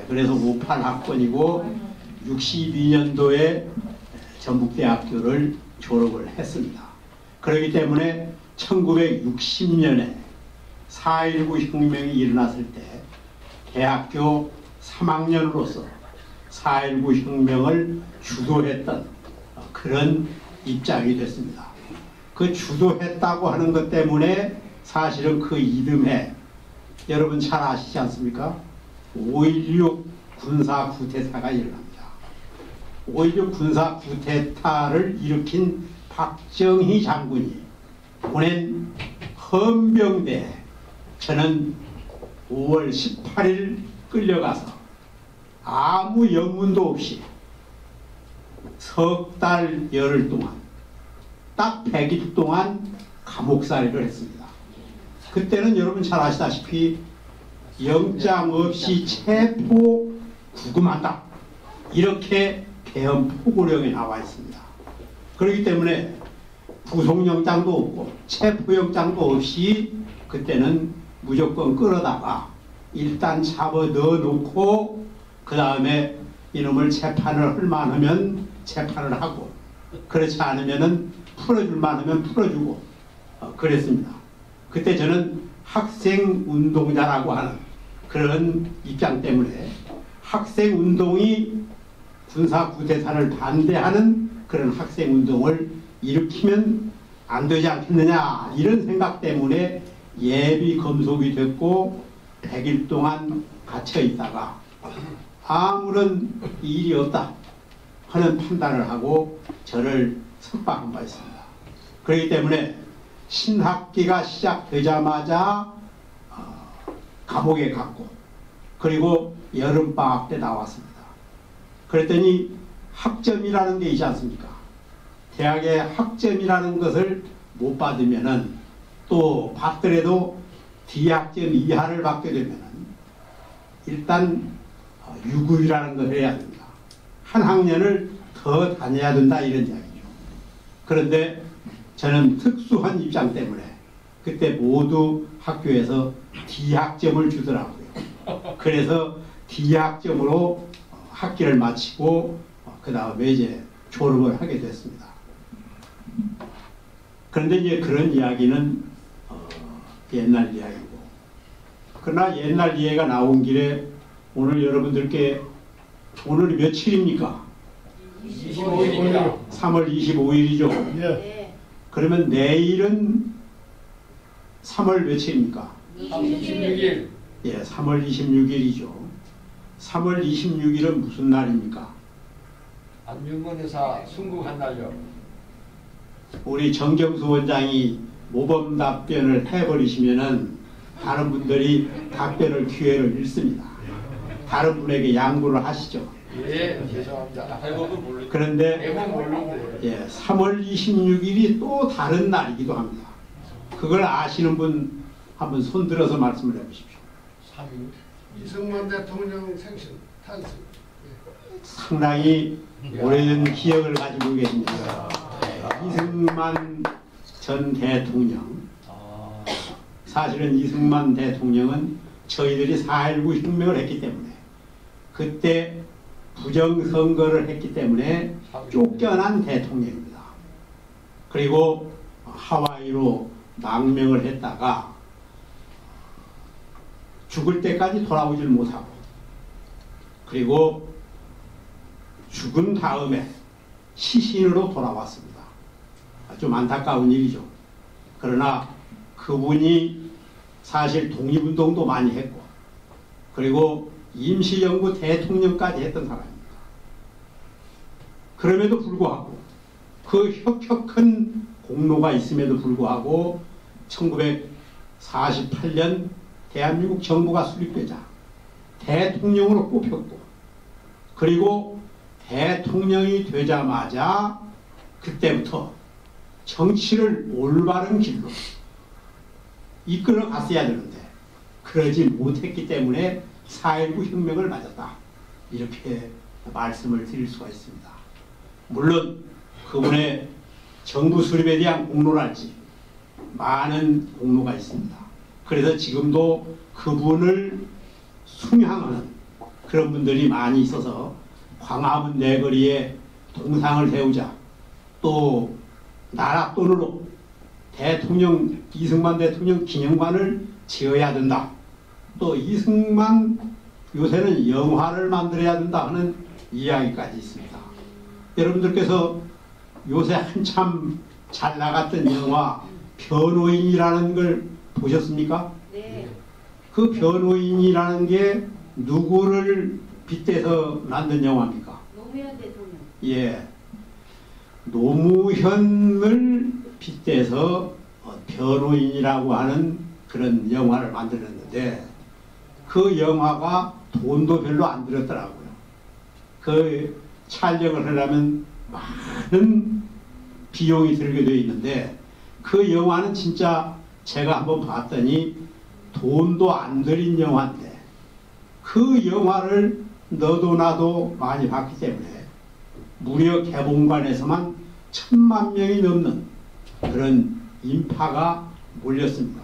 그래서 58학번이고 62년도에 전북대학교를 졸업을 했습니다. 그렇기 때문에 1960년에 4.19 혁명이 일어났을 때 대학교 3학년으로서 4.19 혁명을 주도했던 그런 입장이 됐습니다. 그 주도했다고 하는 것 때문에 사실은 그 이듬해 여러분 잘 아시지 않습니까? 5.16 군사 쿠데타가 일어납니다. 5.16 군사 쿠데타를 일으킨 박정희 장군이 보낸 헌병대에 저는 5월 18일 끌려가서 아무 영문도 없이 석 달 열흘 동안 딱 100일 동안 감옥살이를 했습니다. 그때는 여러분 잘 아시다시피 영장 없이 체포 구금한다 이렇게 개헌 포고령에 나와 있습니다. 그렇기 때문에 구속영장도 없고 체포영장도 없이 그때는 무조건 끌어다가 일단 잡아 넣어놓고 그 다음에 이놈을 재판을 할 만하면 재판을 하고 그렇지 않으면은 풀어줄 만하면 풀어주고 그랬습니다. 그때 저는 학생운동자라고 하는 그런 입장 때문에 학생운동이 군사 쿠데타를 반대하는 그런 학생운동을 일으키면 안 되지 않겠느냐 이런 생각 때문에 예비 검속이 됐고 100일 동안 갇혀 있다가 아무런 일이 없다 하는 판단을 하고 저를 석방한 바 있습니다. 그렇기 때문에 신학기가 시작되자마자 감옥에 갔고 그리고 여름방학 때 나왔습니다. 그랬더니 학점이라는 게 있지 않습니까? 대학의 학점이라는 것을 못 받으면은 또 받더라도 D학점 이하를 받게 되면은 일단 유급이라는 걸 해야 됩니다. 한 학년을 더 다녀야 된다 이런 이야기죠. 그런데 저는 특수한 입장 때문에 그때 모두 학교에서 D학점을 주더라고요. 그래서 D학점으로 학기를 마치고 그 다음에 이제 졸업을 하게 됐습니다. 그런데 이제 그런 이야기는 옛날 이야기고 그러나 옛날 이야기가 나온 길에 오늘 여러분들께 오늘이 며칠입니까? 25일입니다. 3월 25일이죠. 예. 그러면 내일은 3월 며칠입니까? 26일. 예, 3월 26일이죠. 3월 26일은 무슨 날입니까? 안중근 의사 순국한 날요. 우리 정경수 원장이 모범 답변을 해버리시면은 다른 분들이 답변을 기회를 잃습니다. 다른 분에게 양보를 하시죠. 예, 죄송합니다. 그런데 대본 모르는데. 예, 3월 26일이 또 다른 날이기도 합니다. 그걸 아시는 분 한번 손들어서 말씀을 해보십시오. 3일. 이승만 대통령 생신 탄생. 상당히 오래된 기억을 가지고 계십니다. 이승만 전 대통령. 사실은 이승만 대통령은 저희들이 4.19 혁명을 했기 때문에 그때 부정선거를 했기 때문에 쫓겨난 대통령입니다. 그리고 하와이로 망명을 했다가 죽을 때까지 돌아오질 못하고 그리고 죽은 다음에 시신으로 돌아왔습니다. 좀 안타까운 일이죠. 그러나 그분이 사실 독립운동도 많이 했고 그리고 임시정부 대통령까지 했던 사람입니다. 그럼에도 불구하고 그 혁혁한 공로가 있음에도 불구하고 1948년 대한민국 정부가 수립되자 대통령으로 뽑혔고 그리고 대통령이 되자마자 그때부터 정치를 올바른 길로 이끌어 갔어야 되는데 그러지 못했기 때문에 4.19 혁명을 맞았다 이렇게 말씀을 드릴 수가 있습니다. 물론 그분의 정부 수립에 대한 공로랄지 많은 공로가 있습니다. 그래서 지금도 그분을 숭양하는 그런 분들이 많이 있어서 광화문 내거리에 동상을 세우자, 또 나랏돈으로 대통령 이승만 대통령 기념관을 지어야 된다, 또 이승만 요새는 영화를 만들어야 된다 하는 이야기까지 있습니다. 여러분들께서 요새 한참 잘 나갔던 영화 변호인이라는 걸 보셨습니까? 네. 그 변호인이라는 게 누구를 빗대서 만든 영화입니까? 노무현 대통령. 예, 노무현을 빗대서 변호인이라고 하는 그런 영화를 만들었는데, 그 영화가 돈도 별로 안 들었더라고요. 그 촬영을 하려면 많은 비용이 들게 되어 있는데, 그 영화는 진짜 제가 한번 봤더니 돈도 안 들인 영화인데, 그 영화를 너도 나도 많이 봤기 때문에 무려 개봉관에서만 1000만 명이 넘는 그런 인파가 몰렸습니다.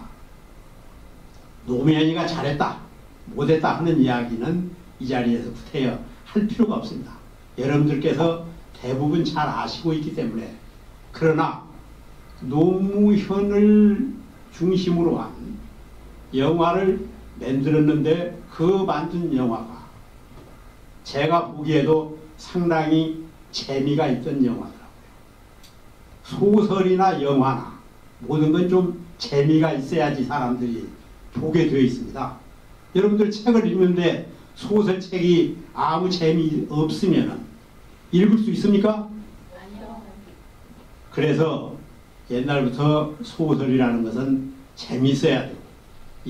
노무현이가 잘했다, 못했다 하는 이야기는 이 자리에서 구태여 할 필요가 없습니다. 여러분들께서 대부분 잘 아시고 있기 때문에. 그러나 노무현을 중심으로 한 영화를 만들었는데, 그 만든 영화가 제가 보기에도 상당히 재미가 있던 영화더라고요. 소설이나 영화나 모든 건 좀 재미가 있어야지 사람들이 보게 되어 있습니다. 여러분들 책을 읽는데 소설책이 아무 재미 없으면 읽을 수 있습니까? 아니요. 그래서 옛날부터 소설이라는 것은 재미있어야 되고,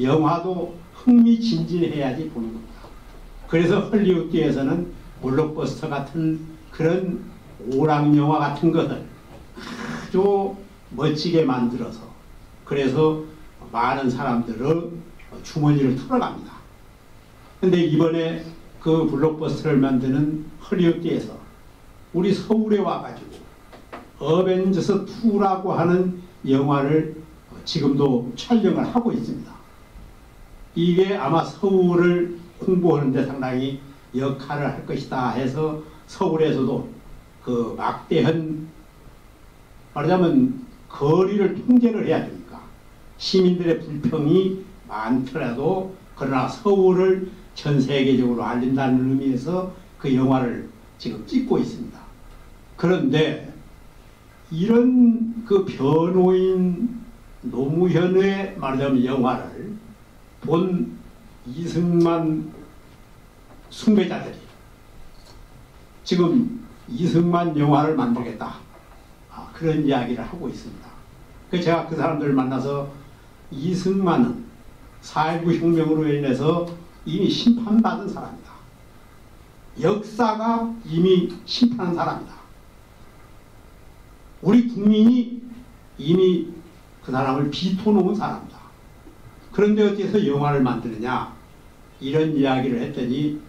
영화도 흥미진진해야지 보는 겁니다. 그래서 헐리우드에서는 블록버스터 같은 그런 오락영화 같은 것을 아주 멋지게 만들어서, 그래서 많은 사람들의 주머니를 털어갑니다. 근데 이번에 그 블록버스터를 만드는 헐리우드에서 우리 서울에 와가지고 어벤져스 2라고 하는 영화를 지금도 촬영을 하고 있습니다. 이게 아마 서울을 홍보하는 데 상당히 역할을 할 것이다 해서, 서울에서도 그 막대한, 말하자면 거리를 통제를 해야 되니까 시민들의 불평이 많더라도, 그러나 서울을 전 세계적으로 알린다는 의미에서 그 영화를 지금 찍고 있습니다. 그런데 이런 그 변호인 노무현의 말하자면 영화를 본 이승만 숭배자들이 지금 이승만 영화를 만들겠다, 그런 이야기를 하고 있습니다. 그래서 제가 그 사람들을 만나서, 이승만은 4.19 혁명으로 인해서 이미 심판받은 사람이다. 역사가 이미 심판한 사람이다. 우리 국민이 이미 그 사람을 비토놓은 사람이다. 그런데 어디서 영화를 만드느냐, 이런 이야기를 했더니,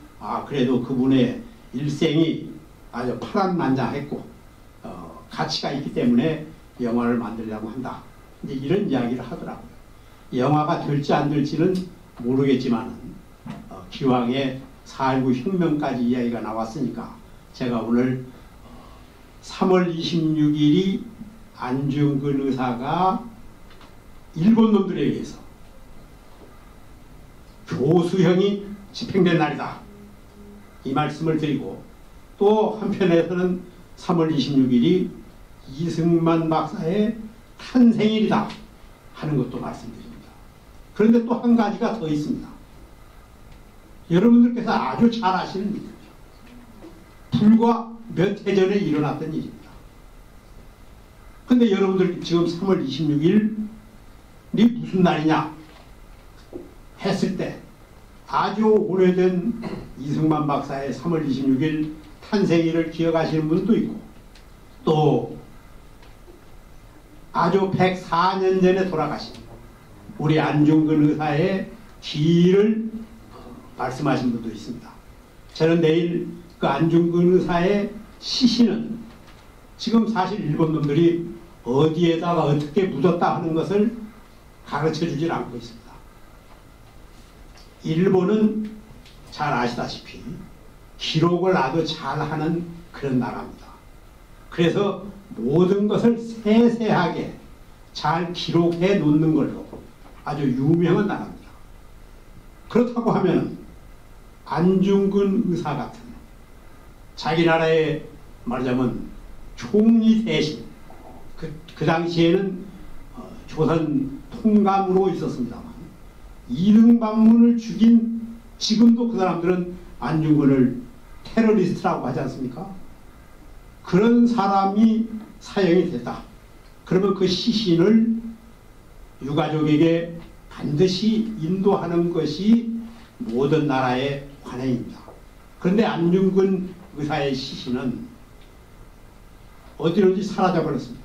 그래도 그분의 일생이 아주 파란만장했고 가치가 있기 때문에 영화를 만들려고 한다, 이제 이런 이야기를 하더라고요. 영화가 될지 안 될지는 모르겠지만 기왕에 4.19 혁명까지 이야기가 나왔으니까, 제가 오늘 3월 26일이 안중근 의사가 일본 놈들에 의해서 교수형이 집행된 날이다, 이 말씀을 드리고, 또 한편에서는 3월 26일이 이승만 박사의 탄생일이다 하는 것도 말씀드립니다. 그런데 또 한 가지가 더 있습니다. 여러분들께서 아주 잘 아시는 일이죠. 불과 몇 해 전에 일어났던 일입니다. 근데 여러분들 지금 3월 26일이 무슨 날이냐 했을 때, 아주 오래된 이승만 박사의 3월 26일 탄생일을 기억하시는 분도 있고, 또 아주 104년 전에 돌아가신 우리 안중근 의사의 기일을 말씀하신 분도 있습니다. 저는 내일 그 안중근 의사의 시신은 지금 사실 일본 놈들이 어디에다가 어떻게 묻었다 하는 것을 가르쳐 주질 않고 있습니다. 일본은 잘 아시다시피 기록을 아주 잘하는 그런 나라입니다. 그래서 모든 것을 세세하게 잘 기록해 놓는 걸로 아주 유명한 나라입니다. 그렇다고 하면 안중근 의사 같은 자기 나라의 말하자면 총리 대신 그 당시에는 조선 통감으로 있었습니다만 이등방문을 죽인 지금도 그 사람들은 안중근을 테러리스트라고 하지 않습니까? 그런 사람이 사형이 됐다. 그러면 그 시신을 유가족에게 반드시 인도하는 것이 모든 나라의 관행입니다. 그런데 안중근 의사의 시신은 어디론지 사라져버렸습니다.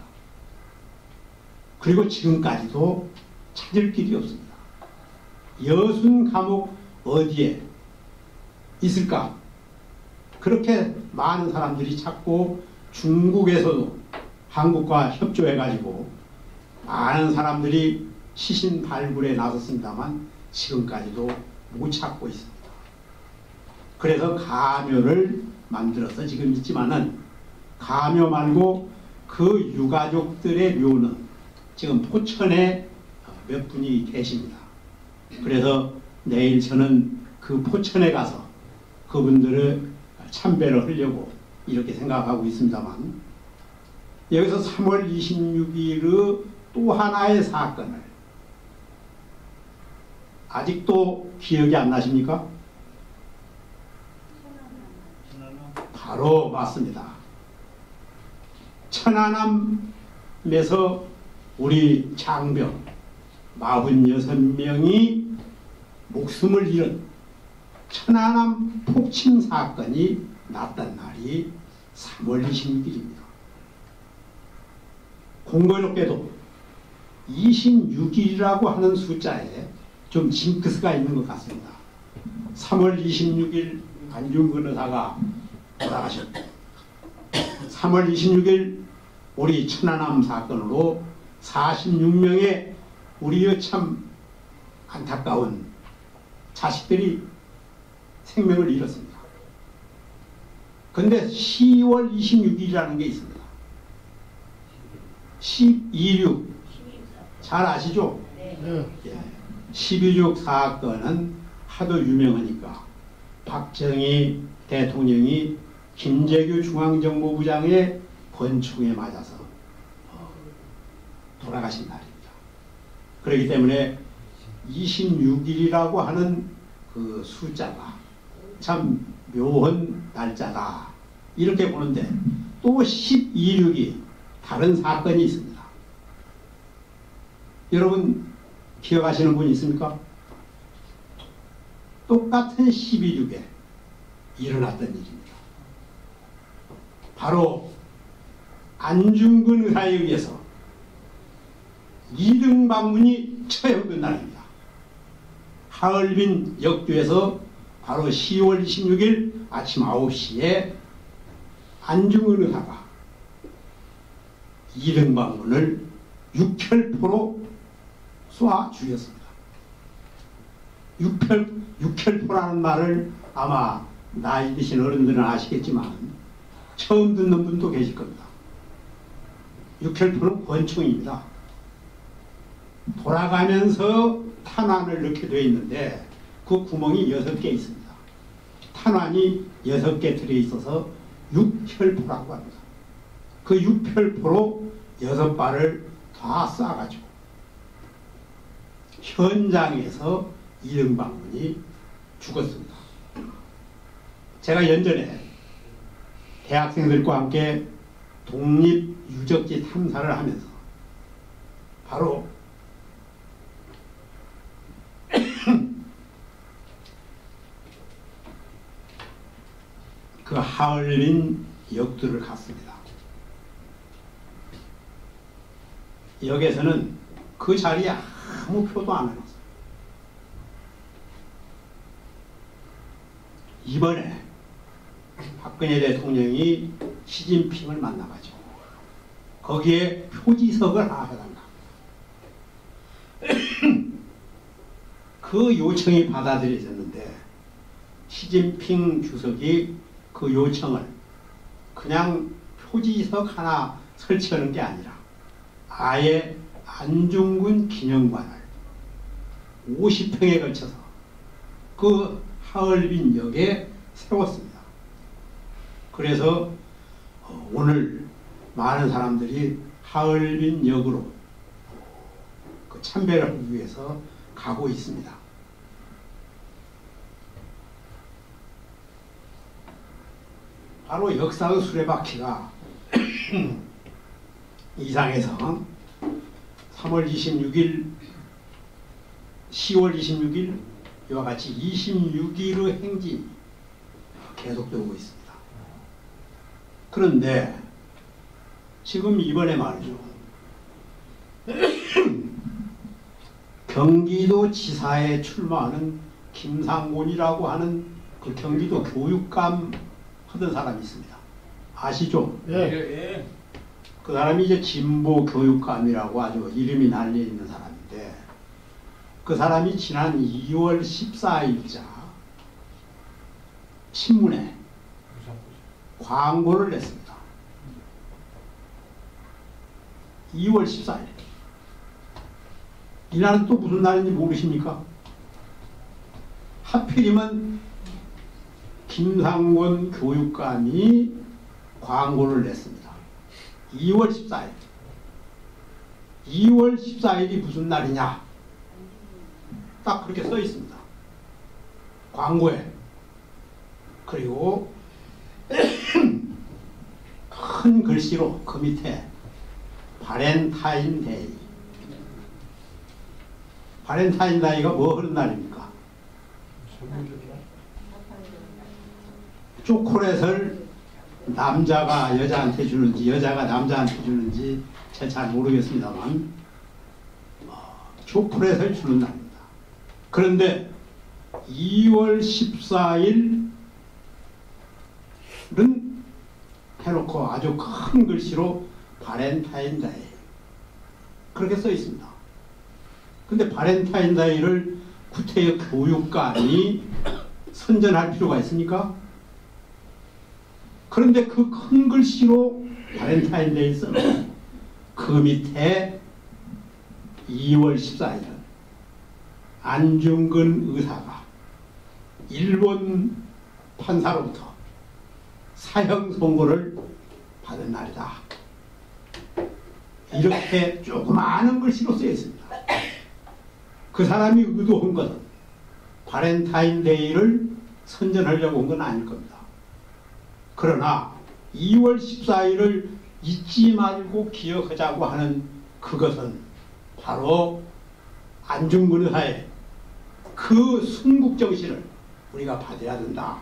그리고 지금까지도 찾을 길이 없습니다. 여순 감옥 어디에 있을까? 그렇게 많은 사람들이 찾고 중국에서도 한국과 협조해가지고 많은 사람들이 시신 발굴에 나섰습니다만 지금까지도 못 찾고 있습니다. 그래서 가묘를 만들어서 지금 있지만은 가묘 말고 그 유가족들의 묘는 지금 포천에 몇 분이 계십니다. 그래서 내일 저는 그 포천에 가서 그분들을 참배를 하려고 이렇게 생각하고 있습니다만 여기서 3월 26일의 또 하나의 사건을 아직도 기억이 안 나십니까? 바로 맞습니다. 천안함에서 우리 장병 46명이 목숨을 잃은 천안함 폭침 사건이 났던 날이 3월 26일입니다. 공교롭게도 26일이라고 하는 숫자에 좀 징크스가 있는 것 같습니다. 3월 26일 안중근 의사가 돌아가셨고 3월 26일 우리 천안함 사건으로 46명의 우리의 참 안타까운 자식들이 생명을 잃었습니다. 그런데 10월 26일이라는 게 있습니다. 12.6 잘 아시죠? 네. 12.6 사건은 하도 유명하니까 박정희 대통령이 김재규 중앙정보부장의 권총에 맞아서 돌아가신 날입니다. 그렇기 때문에 26일이라고 하는 그 숫자가 참 묘한 날짜다 이렇게 보는데 또 12.6이 다른 사건이 있습니다. 여러분 기억하시는 분 있습니까? 똑같은 12.6에 일어났던 일입니다. 바로 안중근 의사에 의해서 이등방문이 처형된 날입니다. 하얼빈 역주에서 바로 10월 26일 아침 9시에 안중근 의사가 이등방문을 육혈포로 쏴 죽였습니다. 육혈포라는 말을 아마 나이 드신 어른들은 아시겠지만 처음 듣는 분도 계실 겁니다. 육혈포는 권총입니다. 돌아가면서 탄환을 넣게 되어 있는데 그 구멍이 6개 있습니다. 탄환이 6개 들어있어서 육혈포라고 합니다. 그 육혈포로 6발을 다 쏴가지고 현장에서 이등방문이 죽었습니다. 제가 연전에 대학생들과 함께 독립유적지 탐사를 하면서 바로 그 하얼빈 역도를 갔습니다. 역에서는 그 자리에 아무 표도 안 해놨어요. 이번에 박근혜 대통령이 시진핑을 만나가지고 거기에 표지석을 하나 해달라. 그 요청이 받아들여졌는데 시진핑 주석이 그 요청을 그냥 표지석 하나 설치하는 게 아니라 아예 안중근 기념관을 50평에 걸쳐서 그 하얼빈역에 세웠습니다. 그래서 오늘 많은 사람들이 하얼빈역으로 그 참배를 하기 위해서 가고 있습니다. 바로 역사의 수레바퀴가 이상에서 3월 26일, 10월 26일 이와 같이 26일의 행진이 계속되고 있습니다. 그런데 지금 이번에 말이죠. 경기도지사에 출마하는 김상곤이라고 하는 그 경기도 교육감 하던 사람이 있습니다. 아시죠? 예. 그 사람이 이제 진보 교육감이라고 아주 이름이 날려 있는 사람인데 그 사람이 지난 2월 14일자 신문에 광고를 냈습니다. 2월 14일. 이날은 또 무슨 날인지 모르십니까? 하필이면 김상곤 교육감이 광고를 냈습니다. 2월 14일. 2월 14일이 무슨 날이냐? 딱 그렇게 써 있습니다. 광고에. 그리고 큰 글씨로 그 밑에 발렌타인데이. 발렌타인데이가 뭐 하는 날입니까? 초콜릿을 남자가 여자한테 주는지 여자가 남자한테 주는지 제가 잘 모르겠습니다만 초콜릿을 주는 날입니다. 그런데 2월 14일은 해놓고 아주 큰 글씨로 발렌타인데이 그렇게 써 있습니다. 근데 발렌타인데이를 구태여 교육감이 선전할 필요가 있습니까? 그런데 그 큰 글씨로 발렌타인데이 쓰면 그 밑에 2월 14일은 안중근 의사가 일본 판사로부터 사형 선고를 받은 날이다. 이렇게 조그마한 글씨로 쓰여 있습니다. 그 사람이 의도한 것은 발렌타인데이를 선전하려고 한 건 아닐 겁니다. 그러나 2월 14일을 잊지 말고 기억하자고 하는 그것은 바로 안중근 의사의 그 순국정신을 우리가 받아야 된다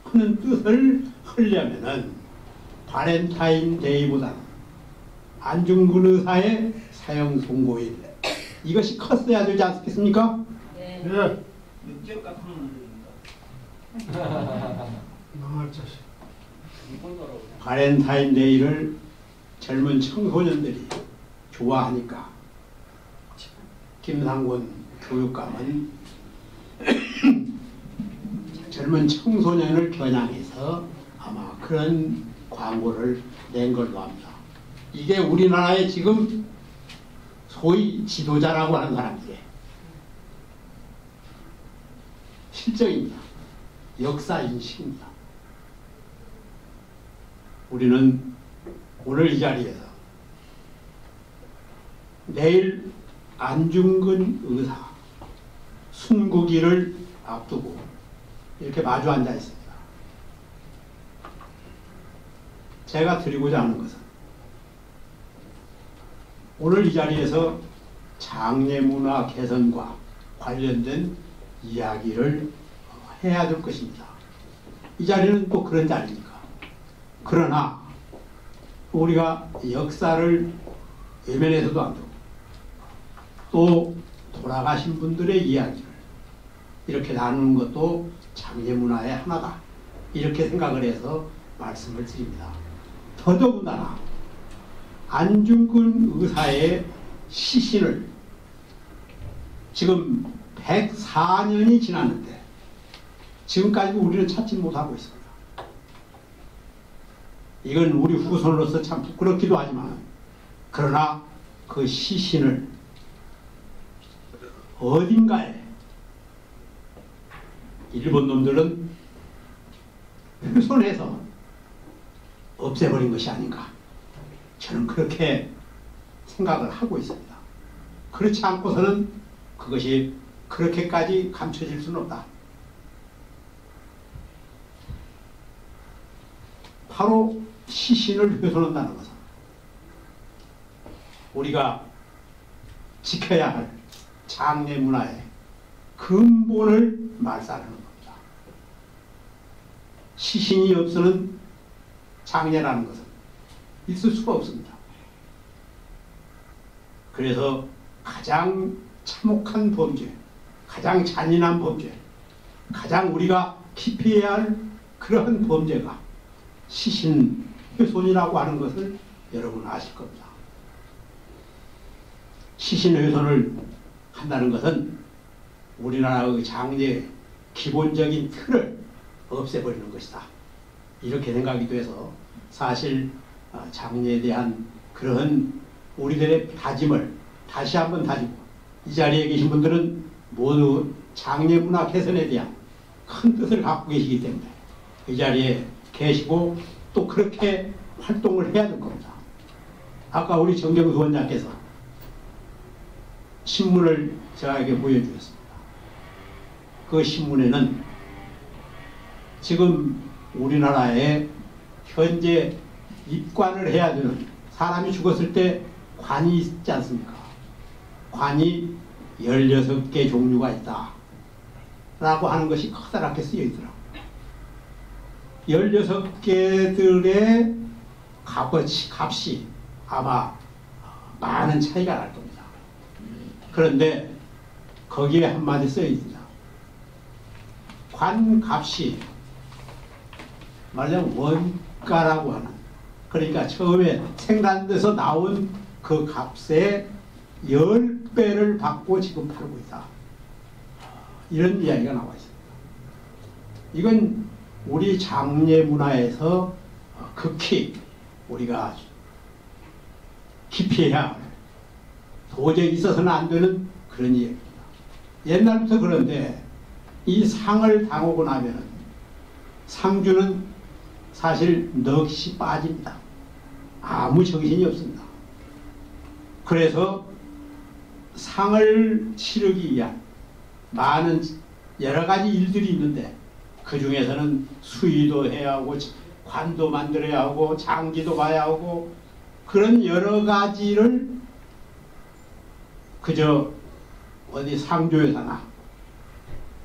하는 뜻을 하려면은 발렌타인데이보다는 안중근 의사의 사형 선고일 이것이 컸어야 되지 않겠습니까? 네. 예. 육적 갚는 문제입니다. 망할 자식. 발렌타인데이를 젊은 청소년들이 좋아하니까 김상곤 교육감은 젊은 청소년을 겨냥해서 아마 그런 광고를 낸 걸로 합니다. 이게 우리나라의 지금 소위 지도자라고 하는 사람들의 실정입니다. 역사인식입니다. 우리는 오늘 이 자리에서 내일 안중근 의사 순국일을 앞두고 이렇게 마주 앉아 있습니다. 제가 드리고자 하는 것은 오늘 이 자리에서 장례문화 개선과 관련된 이야기를 해야 될 것입니다. 이 자리는 또 그런 자리니까. 그러나 우리가 역사를 외면해서도 안 되고 또 돌아가신 분들의 이야기를 이렇게 나누는 것도 장례문화의 하나다. 이렇게 생각을 해서 말씀을 드립니다. 더더군다나 안중근 의사의 시신을 지금 104년이 지났는데 지금까지도 우리는 찾지 못하고 있습니다. 이건 우리 후손으로서 참 부끄럽기도 하지만 그러나 그 시신을 어딘가에 일본 놈들은 훼손해서 없애버린 것이 아닌가, 저는 그렇게 생각을 하고 있습니다. 그렇지 않고서는 그것이 그렇게까지 감춰질 수는 없다. 바로 시신을 훼손한다는 것은 우리가 지켜야 할 장례 문화의 근본을 말살하는 겁니다. 시신이 없으면 장례라는 것은 있을 수가 없습니다. 그래서 가장 참혹한 범죄, 가장 잔인한 범죄, 가장 우리가 기피해야 할 그러한 범죄가 시신 훼손이라고 하는 것을 여러분 아실 겁니다. 시신 훼손을 한다는 것은 우리나라의 장례의 기본적인 틀을 없애버리는 것이다, 이렇게 생각이 돼서 사실 장례에 대한 그런 우리들의 다짐을 다시 한번 다지고, 이 자리에 계신 분들은 모두 장례 문화 개선에 대한 큰 뜻을 갖고 계시기 때문에 이 자리에 계시고 또 그렇게 활동을 해야 될 겁니다. 아까 우리 정경수 원장께서 신문을 저에게 보여주셨습니다. 그 신문에는 지금 우리나라에 현재 입관을 해야 되는, 사람이 죽었을 때 관이 있지 않습니까? 관이 16개 종류가 있다 라고 하는 것이 커다랗게 쓰여 있더라고요. 16개들의 값이 아마 많은 차이가 날 겁니다. 그런데 거기에 한마디 쓰여 있습니다. 관값이 말하자면 원가라고 하는, 그러니까 처음에 생산돼서 나온 그 값의 10배를 받고 지금 팔고 있다, 이런 이야기가 나와 있습니다. 이건 우리 장례 문화에서 극히 우리가 기피해야 할, 도저히 있어서는 안 되는 그런 이야기입니다. 옛날부터 그런데 이 상을 당하고 나면은 상주는 사실 넋이 빠집니다. 아무 정신이 없습니다. 그래서 상을 치르기 위한 많은 여러 가지 일들이 있는데 그 중에서는 수의도 해야 하고 관도 만들어야 하고 장기도 봐야 하고 그런 여러 가지를 그저 어디 상조회사나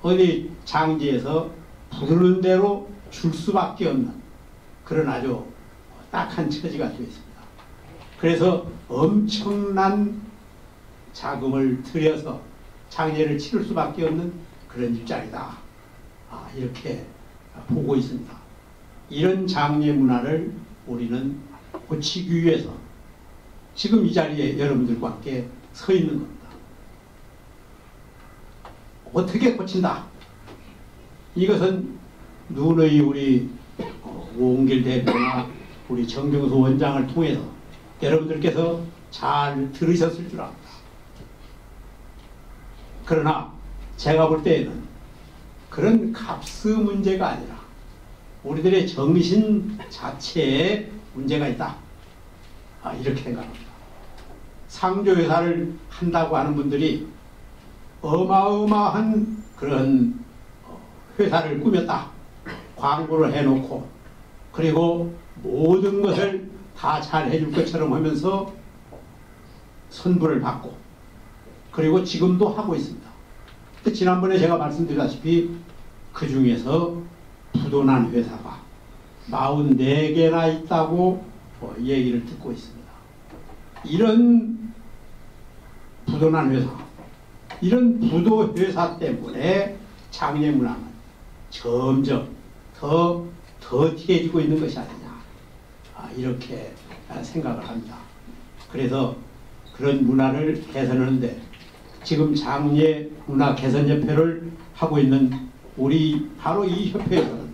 어디 장지에서 부르는 대로 줄 수밖에 없는 그런 아주 딱한 처지가 되어 있습니다. 그래서 엄청난 자금을 들여서 장례를 치를 수밖에 없는 그런 입장이다, 이렇게 보고 있습니다. 이런 장례 문화를 우리는 고치기 위해서 지금 이 자리에 여러분들과 함께 서 있는 겁니다. 어떻게 고친다? 이것은 누누이 우리 오은길 대표나 우리 정경수 원장을 통해서 여러분들께서 잘 들으셨을 줄 압니다. 그러나 제가 볼 때에는 그런 값의 문제가 아니라 우리들의 정신 자체에 문제가 있다, 이렇게 생각합니다. 상조회사를 한다고 하는 분들이 어마어마한 그런 회사를 꾸몄다, 광고를 해놓고 그리고 모든 것을 다 잘 해줄 것처럼 하면서 선불을 받고 그리고 지금도 하고 있습니다. 지난번에 제가 말씀드렸다시피 그 중에서 부도난 회사가 44개나 있다고 얘기를 듣고 있습니다. 이런 부도난 회사, 이런 부도 회사 때문에 장례 문화는 점점 더 더티해지고 있는 것이 아니냐, 이렇게 생각을 합니다. 그래서 그런 문화를 개선하는데 지금 장례 문화 개선협회를 하고 있는 우리 바로 이 협회에서는